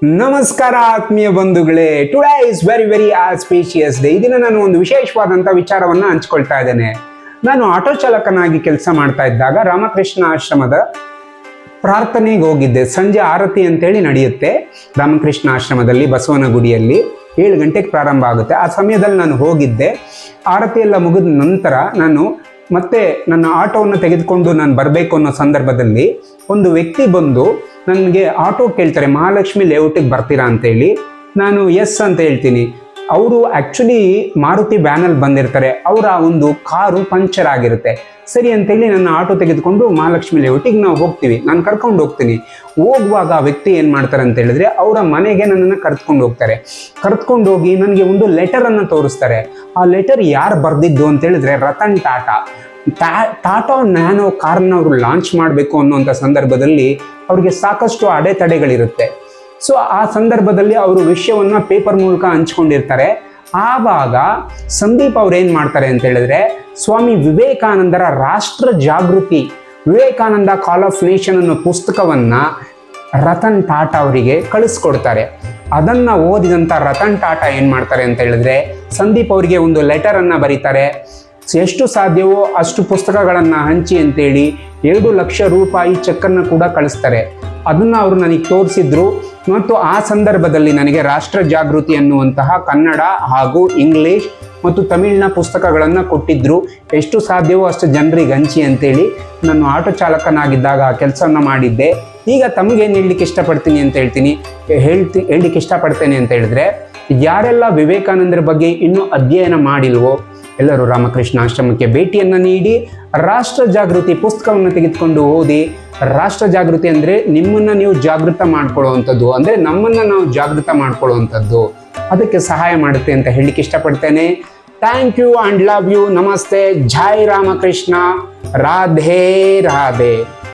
ನಮಸ್ಕಾರ ಆತ್ಮೀಯ ಬಂಧುಗಳೇ. Today is very auspicious day. ಈ ದಿನ ನಾನು ಒಂದು ವಿಶೇಷವಾದಂಥ ವಿಚಾರವನ್ನು ಹಂಚ್ಕೊಳ್ತಾ ಇದ್ದೇನೆ. ನಾನು ಆಟೋ ಚಾಲಕನಾಗಿ ಕೆಲಸ ಮಾಡ್ತಾ ಇದ್ದಾಗ ರಾಮಕೃಷ್ಣ ಆಶ್ರಮದ ಪ್ರಾರ್ಥನೆಗೆ ಹೋಗಿದ್ದೆ. ಸಂಜೆ ಆರತಿ ಅಂತೇಳಿ ನಡೆಯುತ್ತೆ ರಾಮಕೃಷ್ಣ ಆಶ್ರಮದಲ್ಲಿ, ಬಸವನ ಗುಡಿಯಲ್ಲಿ 7 ಗಂಟೆಗೆ ಪ್ರಾರಂಭ ಆಗುತ್ತೆ. ಆ ಸಮಯದಲ್ಲಿ ನಾನು ಹೋಗಿದ್ದೆ. ಆರತಿ ಎಲ್ಲ ಮುಗಿದ ನಂತರ ನಾನು ಮತ್ತೆ ನನ್ನ ಆಟೋವನ್ನು ತೆಗೆದುಕೊಂಡು ನಾನು ಬರಬೇಕು ಅನ್ನೋ ಸಂದರ್ಭದಲ್ಲಿ ಒಂದು ವ್ಯಕ್ತಿ ಬಂದು ನನಗೆ ಆಟೋ ಕೇಳ್ತಾರೆ, ಮಹಾಲಕ್ಷ್ಮಿ ಲೇಔಟಿಗೆ ಬರ್ತೀರಾ ಅಂತೇಳಿ. ನಾನು ಎಸ್ ಅಂತ ಹೇಳ್ತೀನಿ. ಅವರು ಆ್ಯಕ್ಚುಲಿ ಮಾರುತಿ ವ್ಯಾನಲ್ಲಿ ಬಂದಿರ್ತಾರೆ. ಅವರ ಒಂದು ಕಾರು ಪಂಚರ್ ಆಗಿರುತ್ತೆ. ಸರಿ ಅಂತೇಳಿ ನನ್ನ ಆಟೋ ತೆಗೆದುಕೊಂಡು ಮಹಾಲಕ್ಷ್ಮಿ ಲೇಔಟಿಗೆ ನಾವು ಹೋಗ್ತೀವಿ. ನಾನು ಕರ್ಕೊಂಡು ಹೋಗ್ತೀನಿ. ಹೋಗುವಾಗ ಆ ವ್ಯಕ್ತಿ ಏನು ಮಾಡ್ತಾರೆ ಅಂತ ಹೇಳಿದ್ರೆ, ಅವರ ಮನೆಗೆ ನನ್ನನ್ನು ಕರೆದುಕೊಂಡು ಹೋಗ್ತಾರೆ. ಕರೆದುಕೊಂಡು ಹೋಗಿ ನನಗೆ ಒಂದು ಲೆಟರನ್ನು ತೋರಿಸ್ತಾರೆ. ಆ ಲೆಟರ್ ಯಾರು ಬರೆದಿದ್ದು ಅಂತ ಹೇಳಿದ್ರೆ ರತನ್ ಟಾಟಾ ನ್ಯಾನೋ ಕಾರ್ನ ಅವರು ಲಾಂಚ್ ಮಾಡಬೇಕು ಅನ್ನೋಂಥ ಸಂದರ್ಭದಲ್ಲಿ ಅವ್ರಿಗೆ ಸಾಕಷ್ಟು ಅಡೆತಡೆಗಳಿರುತ್ತೆ. ಸೊ ಆ ಸಂದರ್ಭದಲ್ಲಿ ಅವರು ವಿಷಯವನ್ನು ಪೇಪರ್ ಮೂಲಕ ಹಂಚ್ಕೊಂಡಿರ್ತಾರೆ. ಆವಾಗ ಸಂದೀಪ್ ಅವ್ರು ಏನು ಮಾಡ್ತಾರೆ ಅಂತ ಹೇಳಿದ್ರೆ, ಸ್ವಾಮಿ ವಿವೇಕಾನಂದರ ರಾಷ್ಟ್ರ ಜಾಗೃತಿ, ವಿವೇಕಾನಂದ ಕಾಲ್ ಆಫ್ ನೇಷನ್ ಅನ್ನೋ ಪುಸ್ತಕವನ್ನು ರತನ್ ಟಾಟಾ ಅವರಿಗೆ ಕಳಿಸ್ಕೊಡ್ತಾರೆ. ಅದನ್ನು ಓದಿದಂಥ ರತನ್ ಟಾಟಾ ಏನು ಮಾಡ್ತಾರೆ ಅಂತ ಹೇಳಿದ್ರೆ, ಸಂದೀಪ್ ಅವರಿಗೆ ಒಂದು ಲೆಟರನ್ನು ಬರೀತಾರೆ. ಎಷ್ಟು ಸಾಧ್ಯವೋ ಅಷ್ಟು ಪುಸ್ತಕಗಳನ್ನು ಹಂಚಿ ಅಂತೇಳಿ 2 ಲಕ್ಷ ರೂಪಾಯಿ ಚೆಕ್ಕನ್ನು ಕೂಡ ಕಳಿಸ್ತಾರೆ. ಅದನ್ನು ಅವರು ನನಗೆ ತೋರಿಸಿದ್ರು. ಮತ್ತು ಆ ಸಂದರ್ಭದಲ್ಲಿ ನನಗೆ ರಾಷ್ಟ್ರ ಜಾಗೃತಿ ಅನ್ನುವಂತಹ ಕನ್ನಡ ಹಾಗೂ ಇಂಗ್ಲೀಷ್ ಮತ್ತು ತಮಿಳಿನ ಪುಸ್ತಕಗಳನ್ನು ಕೊಟ್ಟಿದ್ದರು. ಎಷ್ಟು ಸಾಧ್ಯವೋ ಅಷ್ಟು ಜನರಿಗೆ ಹಂಚಿ ಅಂತೇಳಿ ನಾನು ಆಟೋ ಚಾಲಕನಾಗಿದ್ದಾಗ ಆ ಕೆಲಸವನ್ನು ಮಾಡಿದ್ದೆ. ಈಗ ತಮಗೇನು ಹೇಳಲಿಕ್ಕೆ ಇಷ್ಟಪಡ್ತೀನಿ ಅಂತ ಹೇಳಲಿಕ್ಕೆ ಇಷ್ಟಪಡ್ತೇನೆ ಅಂತ ಹೇಳಿದ್ರೆ, ಯಾರೆಲ್ಲ ವಿವೇಕಾನಂದರ ಬಗ್ಗೆ ಇನ್ನೂ ಅಧ್ಯಯನ ಮಾಡಿಲ್ವೋ ಎಲ್ಲರೂ ರಾಮಕೃಷ್ಣ ಆಶ್ರಮಕ್ಕೆ ಭೇಟಿಯನ್ನು ನೀಡಿ ರಾಷ್ಟ್ರ ಜಾಗೃತಿ ಪುಸ್ತಕವನ್ನು ತೆಗೆದುಕೊಂಡು ಓದಿ. ರಾಷ್ಟ್ರ ಜಾಗೃತಿ ಅಂದರೆ ನಿಮ್ಮನ್ನು ನೀವು ಜಾಗೃತ ಮಾಡ್ಕೊಳ್ಳುವಂಥದ್ದು, ಅಂದರೆ ನಮ್ಮನ್ನು ನಾವು ಜಾಗೃತ ಮಾಡ್ಕೊಳ್ಳುವಂಥದ್ದು. ಅದಕ್ಕೆ ಸಹಾಯ ಮಾಡುತ್ತೆ ಅಂತ ಹೇಳಲಿಕ್ಕೆ ಇಷ್ಟಪಡ್ತೇನೆ. Thank you and love you. ನಮಸ್ತೆ. ಜೈ ರಾಮಕೃಷ್ಣ. ರಾಧೆ ರಾಧೆ.